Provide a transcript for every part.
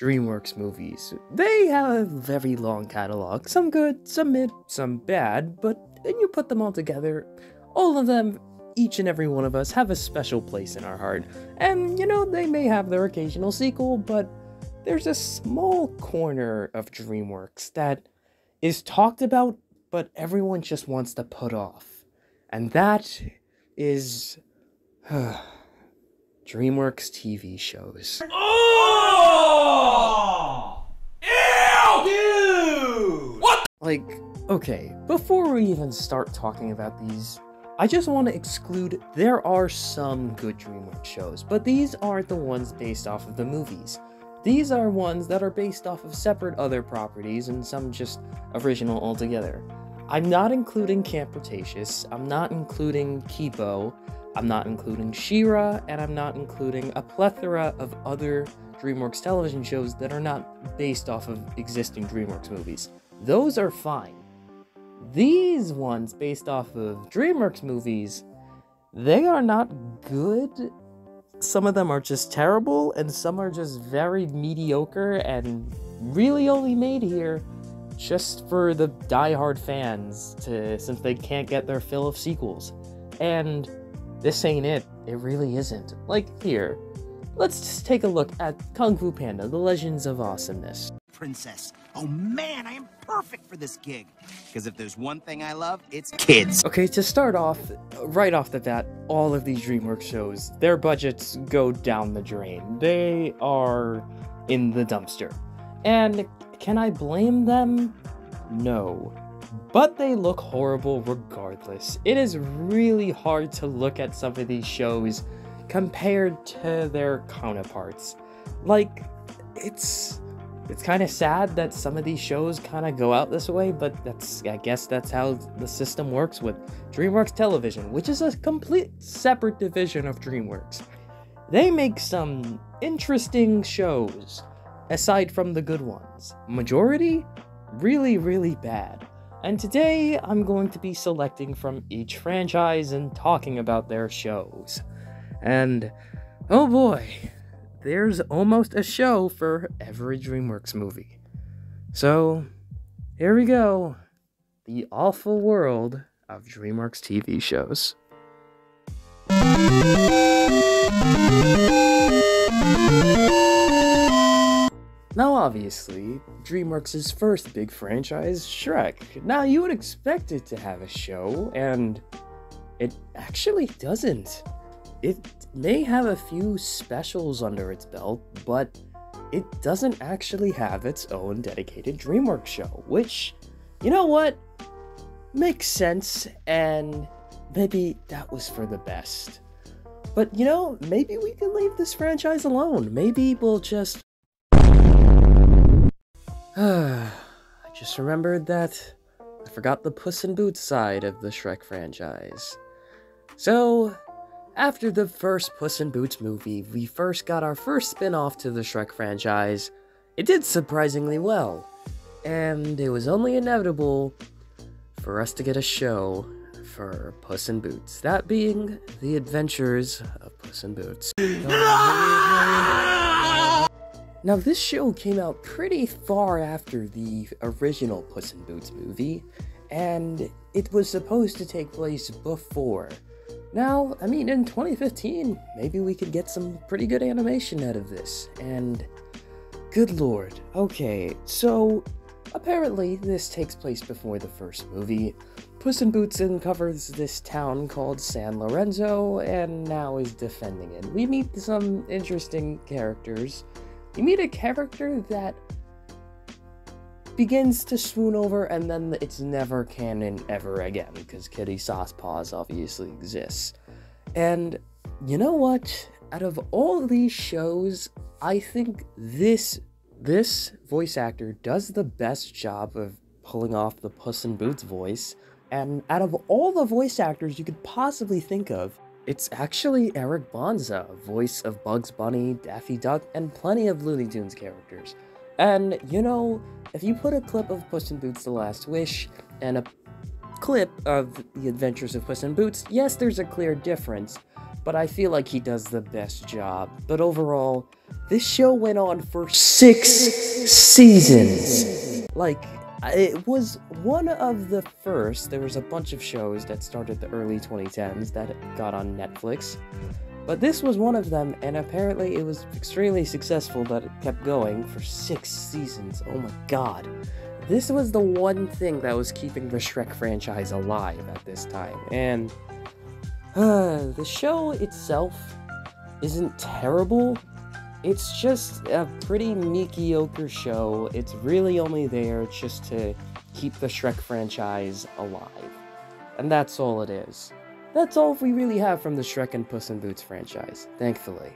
DreamWorks movies. They have a very long catalog, some good, some mid, some bad, but then you put them all together, all of them, each and every one of us, have a special place in our heart. And, you know, they may have their occasional sequel, but there's a small corner of DreamWorks that is talked about, but everyone just wants to put off. And that is DreamWorks TV shows. Oh! Ew! Dude! What? Like, okay, before we even start talking about these, I just want to exclude there are some good DreamWorks shows, but these aren't the ones based off of the movies. These are ones that are based off of separate other properties and some just original altogether. I'm not including Camp Cretaceous, I'm not including Kipo, I'm not including She-Ra, and I'm not including a plethora of other DreamWorks television shows that are not based off of existing DreamWorks movies. Those are fine. These ones based off of DreamWorks movies, they are not good. Some of them are just terrible, and some are just very mediocre and really only made here just for the die-hard fans, since they can't get their fill of sequels. And this ain't it. It really isn't. Like, here, let's just take a look at Kung Fu Panda: The Legends of Awesomeness. Princess. Oh man, I am perfect for this gig. Because if there's one thing I love, it's kids. Okay, to start off, right off the bat, all of these DreamWorks shows, their budgets go down the drain. They are in the dumpster. And can I blame them? No. But they look horrible regardless. It is really hard to look at some of these shows compared to their counterparts. Like, it's kind of sad that some of these shows kind of go out this way, but I guess that's how the system works with DreamWorks Television, which is a complete separate division of DreamWorks. They make some interesting shows, aside from the good ones. Majority, really, really bad. And today, I'm going to be selecting from each franchise and talking about their shows. And, oh boy, there's almost a show for every DreamWorks movie. So, here we go. The awful world of DreamWorks TV shows. Now obviously, DreamWorks' first big franchise, Shrek. Now you would expect it to have a show, and it actually doesn't. It may have a few specials under its belt, but it doesn't actually have its own dedicated DreamWorks show, which, you know what, makes sense, and maybe that was for the best. But you know, maybe we can leave this franchise alone. Maybe we'll just... I just remembered that I forgot the Puss in Boots side of the Shrek franchise. So, after the first Puss in Boots movie, we first got our first spin-off to the Shrek franchise. It did surprisingly well, and it was only inevitable for us to get a show for Puss in Boots, that being The Adventures of Puss in Boots. Now, this show came out pretty far after the original Puss in Boots movie, and it was supposed to take place before. Now, I mean, in 2015, maybe we could get some pretty good animation out of this, and good lord. Okay, so apparently this takes place before the first movie. Puss in Boots uncovers this town called San Lorenzo, and now is defending it. We meet some interesting characters. You meet a character that begins to swoon over, and then it's never canon ever again, because Kitty Saucepaws obviously exists. And you know what? Out of all these shows, I think this voice actor does the best job of pulling off the Puss in Boots voice, and out of all the voice actors you could possibly think of, it's actually Eric Bonza, voice of Bugs Bunny, Daffy Duck, and plenty of Looney Tunes characters. And, you know, if you put a clip of Puss in Boots: The Last Wish and a clip of The Adventures of Puss in Boots, yes, there's a clear difference, but I feel like he does the best job. But overall, this show went on for 6 seasons. Like, it was one of the first. There was a bunch of shows that started the early 2010s that got on Netflix, but this was one of them, and apparently it was extremely successful that it kept going for 6 seasons. Oh my god. This was the one thing that was keeping the Shrek franchise alive at this time, and the show itself isn't terrible. It's just a pretty mediocre show. It's really only there just to keep the Shrek franchise alive. And that's all it is. That's all we really have from the Shrek and Puss in Boots franchise, thankfully.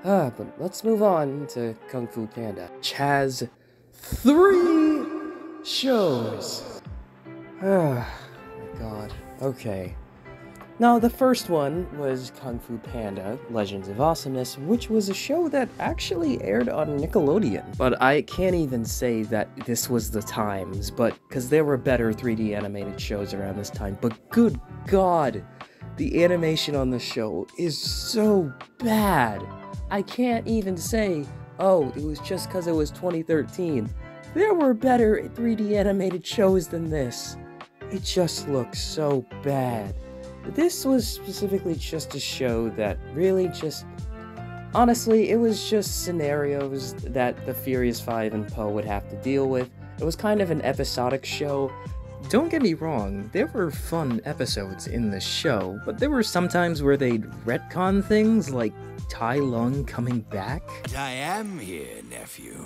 But let's move on to Kung Fu Panda, which has 3 shows. Oh my god. Okay. Now, the first one was Kung Fu Panda, Legends of Awesomeness, which was a show that actually aired on Nickelodeon. But I can't even say that this was the times, because there were better 3D animated shows around this time. But good god, the animation on the show is so bad. I can't even say, oh, it was just because it was 2013. There were better 3D animated shows than this. It just looks so bad. This was specifically just a show that really just... Honestly, it was just scenarios that the Furious Five and Po would have to deal with. It was kind of an episodic show. Don't get me wrong, there were fun episodes in the show, but there were some times where they'd retcon things, like Tai Lung coming back. I am here, nephew.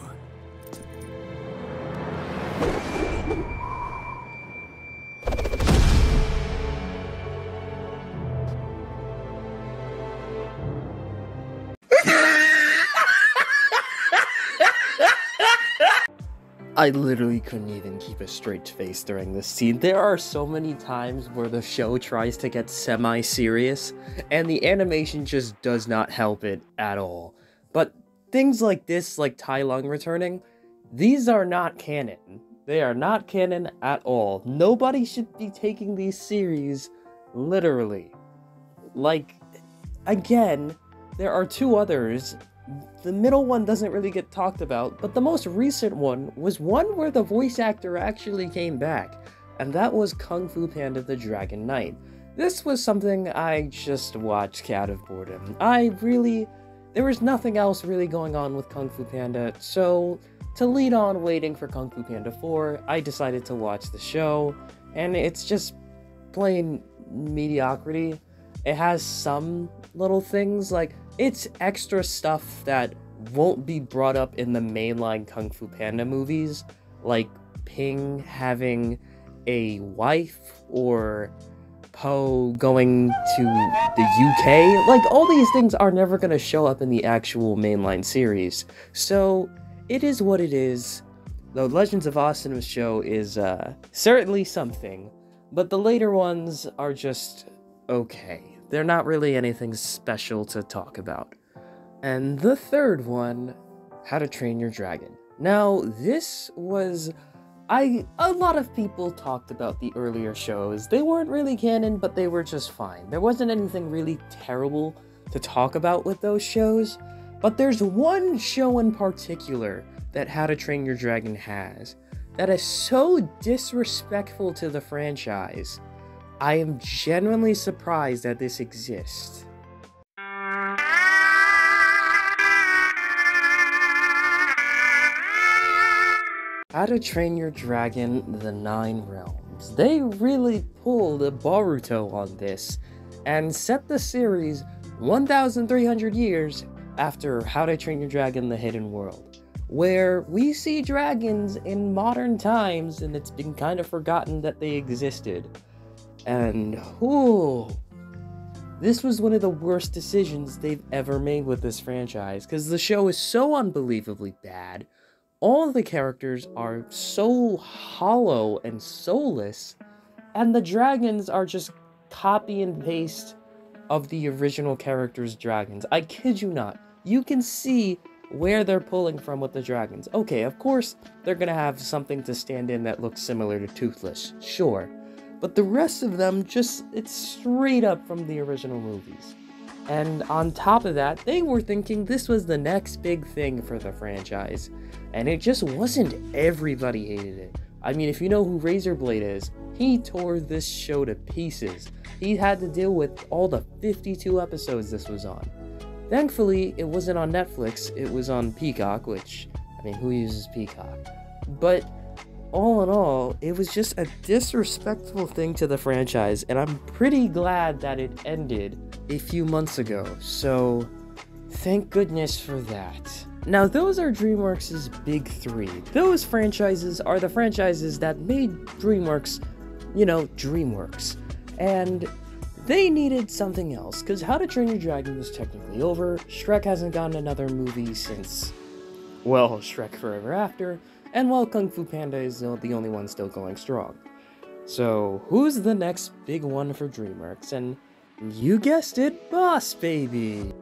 I literally couldn't even keep a straight face during this scene. There are so many times where the show tries to get semi-serious, and the animation just does not help it at all. But things like this, like Tai Lung returning, these are not canon. They are not canon at all. Nobody should be taking these series literally. Like, again, there are 2 others. The middle one doesn't really get talked about, but the most recent one was one where the voice actor actually came back, and that was Kung Fu Panda the Dragon Knight. This was something I just watched out of boredom. There was nothing else really going on with Kung Fu Panda, so to lead on waiting for Kung Fu Panda 4, I decided to watch the show, and it's just plain mediocrity. It has some little things, like, it's extra stuff that won't be brought up in the mainline Kung Fu Panda movies, like Ping having a wife, or Po going to the UK. Like, all these things are never going to show up in the actual mainline series. So, it is what it is. The Legends of Awesomeness show is certainly something, but the later ones are just okay. They're not really anything special to talk about. And the third one, How to Train Your Dragon. Now, this was... a lot of people talked about the earlier shows. They weren't really canon, but they were just fine. There wasn't anything really terrible to talk about with those shows. But there's one show in particular that How to Train Your Dragon has that is so disrespectful to the franchise. I am genuinely surprised that this exists. How to Train Your Dragon: The Nine Realms. They really pulled a Boruto on this, and set the series 1,300 years after How to Train Your Dragon: The Hidden World, where we see dragons in modern times, and it's been kind of forgotten that they existed. And, this was one of the worst decisions they've ever made with this franchise, because the show is so unbelievably bad. All of the characters are so hollow and soulless, and the dragons are just copy and paste of the original characters' dragons. I kid you not. You can see where they're pulling from with the dragons. Okay, of course, they're gonna have something to stand in that looks similar to Toothless, sure. But the rest of them it's straight up from the original movies. And on top of that, they were thinking this was the next big thing for the franchise. And it just wasn't. Everybody hated it. I mean, if you know who Razorblade is, he tore this show to pieces. He had to deal with all the 52 episodes this was on. Thankfully, it wasn't on Netflix, it was on Peacock, which, I mean, who uses Peacock? But all in all, it was just a disrespectful thing to the franchise, and I'm pretty glad that it ended a few months ago, so thank goodness for that. Now, those are DreamWorks' big three. Those franchises are the franchises that made DreamWorks, you know, DreamWorks. And they needed something else, because How to Train Your Dragon was technically over, Shrek hasn't gotten another movie since, well, Shrek Forever After, and well, Kung Fu Panda is the only one still going strong. So, who's the next big one for DreamWorks? And you guessed it, Boss Baby!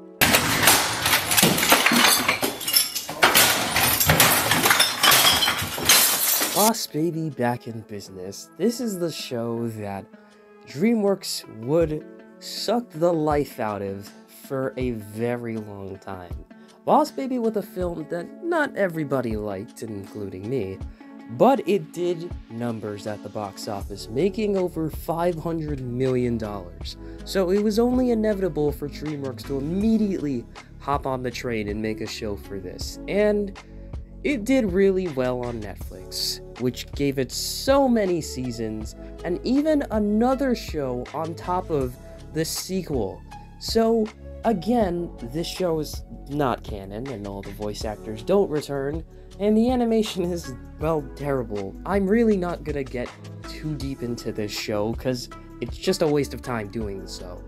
Boss Baby back in business. This is the show that DreamWorks would suck the life out of for a very long time. Boss Baby was a film that not everybody liked, including me, but it did numbers at the box office, making over $500 million. So it was only inevitable for DreamWorks to immediately hop on the train and make a show for this. And it did really well on Netflix, which gave it so many seasons, and even another show on top of the sequel. So, again, this show is not canon, and all the voice actors don't return, and the animation is, well, terrible. I'm really not gonna get too deep into this show, because it's just a waste of time doing so.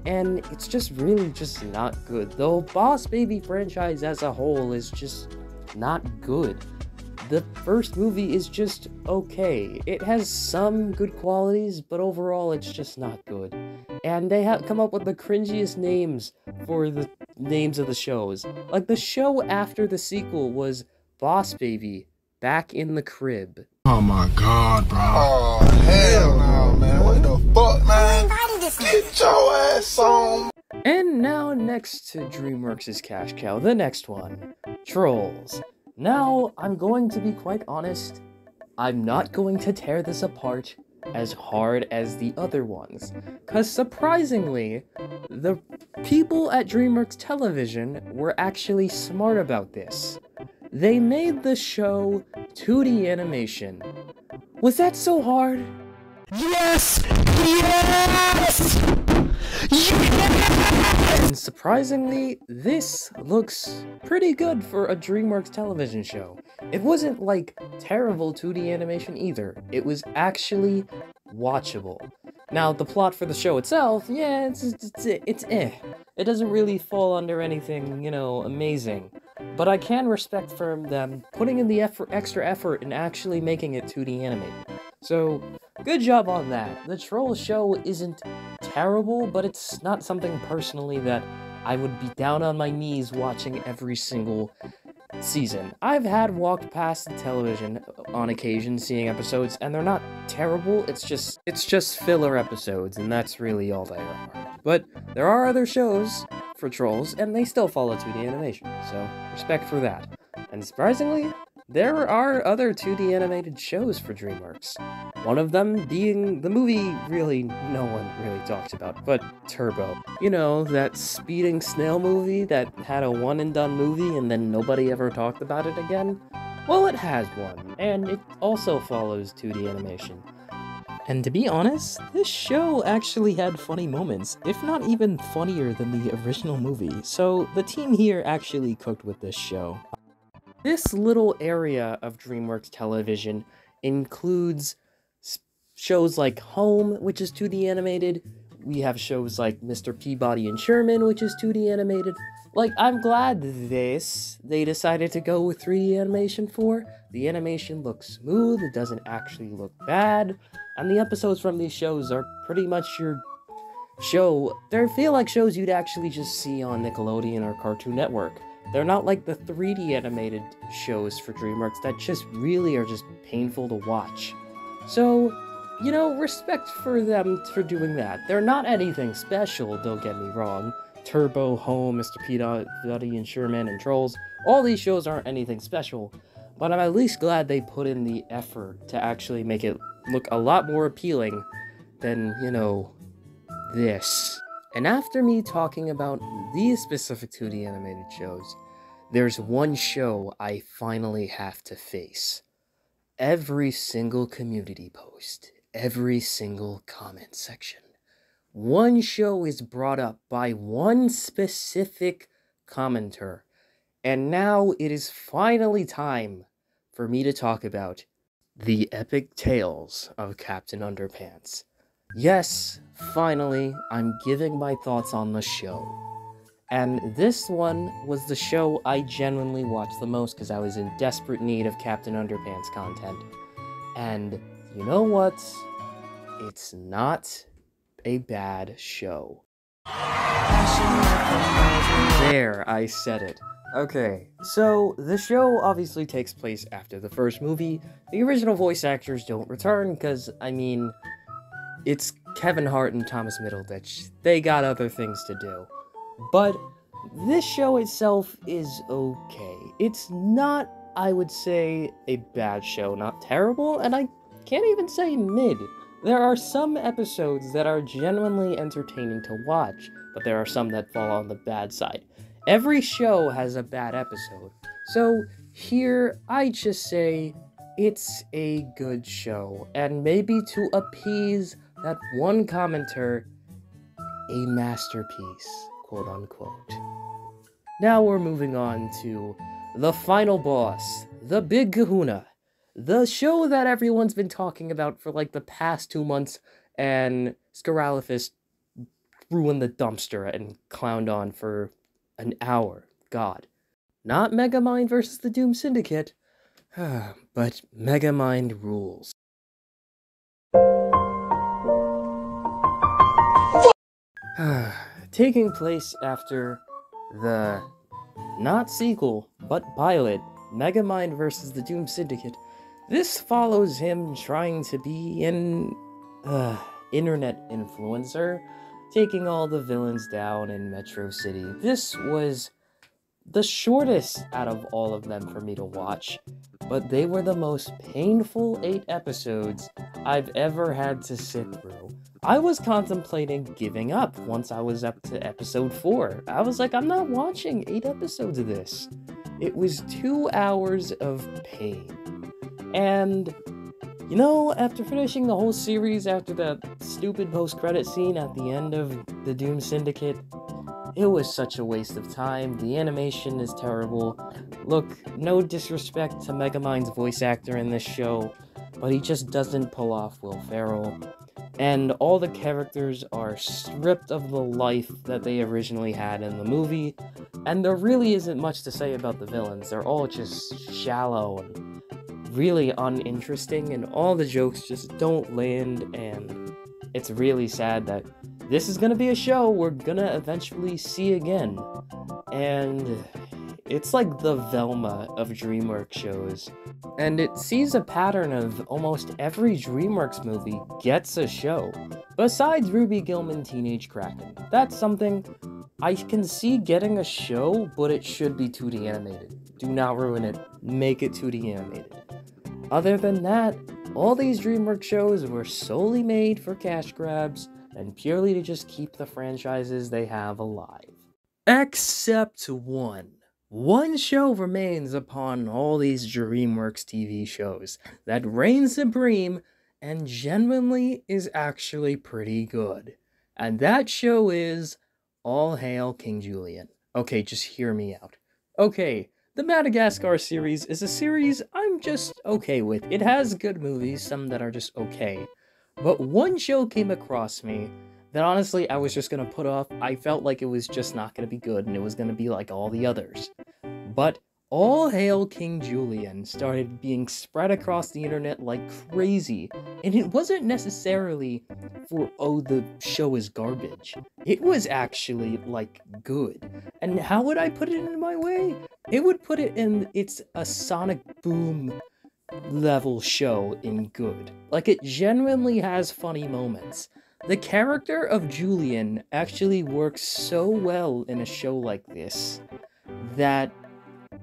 And it's just really just not good. The Boss Baby franchise as a whole is just not good. The first movie is just okay. It has some good qualities, but overall it's just not good. And they have come up with the cringiest names for the names of the shows. Like, the show after the sequel was Boss Baby Back in the Crib. Oh my god, bro. Oh, hell no, man. What the fuck, man? Get your ass on. And now, next to DreamWorks' cash cow, the next one, Trolls. Now, I'm going to be quite honest, I'm not going to tear this apart as hard as the other ones, cause surprisingly, the people at DreamWorks Television were actually smart about this. They made the show 2D animation. Was that so hard? Yes! Yes! Yes! And surprisingly, this looks pretty good for a DreamWorks television show. It wasn't like terrible 2D animation either. It was actually watchable. Now, the plot for the show itself, yeah, it's eh. It doesn't really fall under anything, you know, amazing. But I can respect from them putting in the extra effort in actually making it 2D animated. So, good job on that. The Trolls show isn't terrible, but it's not something personally that I would be down on my knees watching every single season. I've walked past the television on occasion seeing episodes, and they're not terrible, it's just filler episodes, and that's really all they are. But there are other shows for Trolls, and they still follow 2D animation, so respect for that. And surprisingly, there are other 2D animated shows for DreamWorks. One of them being the movie really no one really talks about, but Turbo. You know, that speeding snail movie that had a one-and-done movie and then nobody ever talked about it again? Well, it has one, and it also follows 2D animation. And to be honest, this show actually had funny moments, if not even funnier than the original movie, so the team here actually cooked with this show. This little area of DreamWorks Television includes shows like Home, which is 2D animated. We have shows like Mr. Peabody and Sherman, which is 2D animated. Like, I'm glad they decided to go with 3D animation for. The animation looks smooth, it doesn't actually look bad, and the episodes from these shows are pretty much your show. They feel like shows you'd actually just see on Nickelodeon or Cartoon Network. They're not like the 3D animated shows for DreamWorks that just really are just painful to watch. So, you know, respect for them for doing that. They're not anything special, don't get me wrong. Turbo, Home, Mr. Peabody, and Sherman, and Trolls. All these shows aren't anything special, but I'm at least glad they put in the effort to actually make it look a lot more appealing than, this. And after me talking about these specific 2D animated shows, there's one show I finally have to face. Every single community post, every single comment section, one show is brought up by one specific commenter, and now it is finally time for me to talk about the epic tales of Captain Underpants. Yes, finally, I'm giving my thoughts on the show. And this one was the show I genuinely watched the most because I was in desperate need of Captain Underpants content. And you know what? It's not a bad show. There, I said it. Okay, so the show obviously takes place after the first movie. The original voice actors don't return because, it's Kevin Hart and Thomas Middleditch. They got other things to do. But this show itself is okay. It's not, I would say, a bad show. Not terrible, and I can't even say mid. There are some episodes that are genuinely entertaining to watch, but there are some that fall on the bad side. Every show has a bad episode. So here, I just say it's a good show, and maybe to appease that one commenter, a masterpiece, quote unquote. Now we're moving on to the final boss, the Big Kahuna, the show that everyone's been talking about for like the past 2 months, and Scaralathus ruined the dumpster and clowned on for an hour. God. Not Megamind versus the Doom Syndicate, but Megamind rules. Taking place after the, not sequel, but pilot, Megamind vs. the Doom Syndicate, this follows him trying to be an, internet influencer, taking all the villains down in Metro City. This was the shortest out of all of them for me to watch, but they were the most painful 8 episodes I've ever had to sit through. I was contemplating giving up once I was up to episode 4. I was like, I'm not watching 8 episodes of this. It was 2 hours of pain. And, after finishing the whole series after that stupid post-credit scene at the end of the Doom Syndicate, it was such a waste of time. The animation is terrible. Look, no disrespect to Megamind's voice actor in this show, but he just doesn't pull off Will Ferrell. And all the characters are stripped of the life that they originally had in the movie, and there really isn't much to say about the villains. They're all just shallow and really uninteresting, and all the jokes just don't land, and it's really sad that this is gonna be a show we're gonna eventually see again. And it's like the Velma of DreamWorks shows. And it sees a pattern of almost every DreamWorks movie gets a show. Besides Ruby Gillman Teenage Kraken. That's something I can see getting a show, but it should be 2D animated. Do not ruin it. Make it 2D animated. Other than that, all these DreamWorks shows were solely made for cash grabs and purely to just keep the franchises they have alive. Except one. One show remains upon all these DreamWorks TV shows that reigns supreme and genuinely is actually pretty good. And that show is All Hail King Julian. Okay, just hear me out. Okay, the Madagascar series is a series I'm just okay with. It has good movies, some that are just okay. But one show came across me that honestly I was just gonna put off. I felt like it was just not gonna be good and it was gonna be like all the others. But All Hail King Julian started being spread across the internet like crazy, and it wasn't necessarily for, oh, the show is garbage. It was actually, like, good. And how would I put it in my way? It would put it in, it's a Sonic Boom level show in good. Like, it genuinely has funny moments. The character of Julian actually works so well in a show like this that,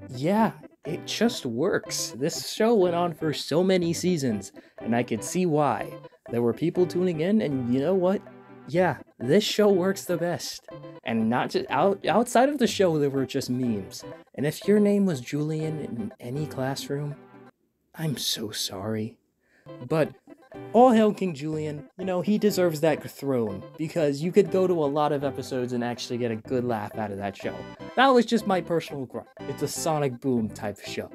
yeah, it just works. This show went on for so many seasons, and I could see why. There were people tuning in, and you know what? Yeah, this show works the best. And not just outside of the show, there were just memes. And if your name was Julian in any classroom, I'm so sorry. But all hail King Julian. You know, he deserves that throne, because you could go to a lot of episodes and actually get a good laugh out of that show. That was just my personal gripe. It's a Sonic Boom type show.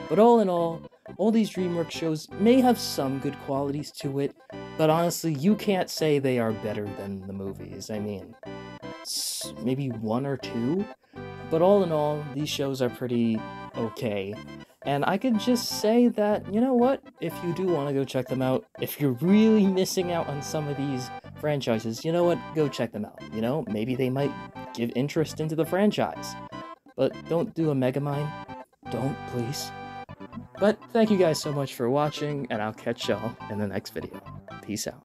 But all in all these DreamWorks shows may have some good qualities to it, but honestly, you can't say they are better than the movies. I mean, maybe one or two? But all in all, these shows are pretty okay. And I could just say that, you know what, if you do want to go check them out, if you're really missing out on some of these franchises, you know what, go check them out. You know, maybe they might give interest into the franchise. But don't do a Megamind. Don't, please. But thank you guys so much for watching, and I'll catch y'all in the next video. Peace out.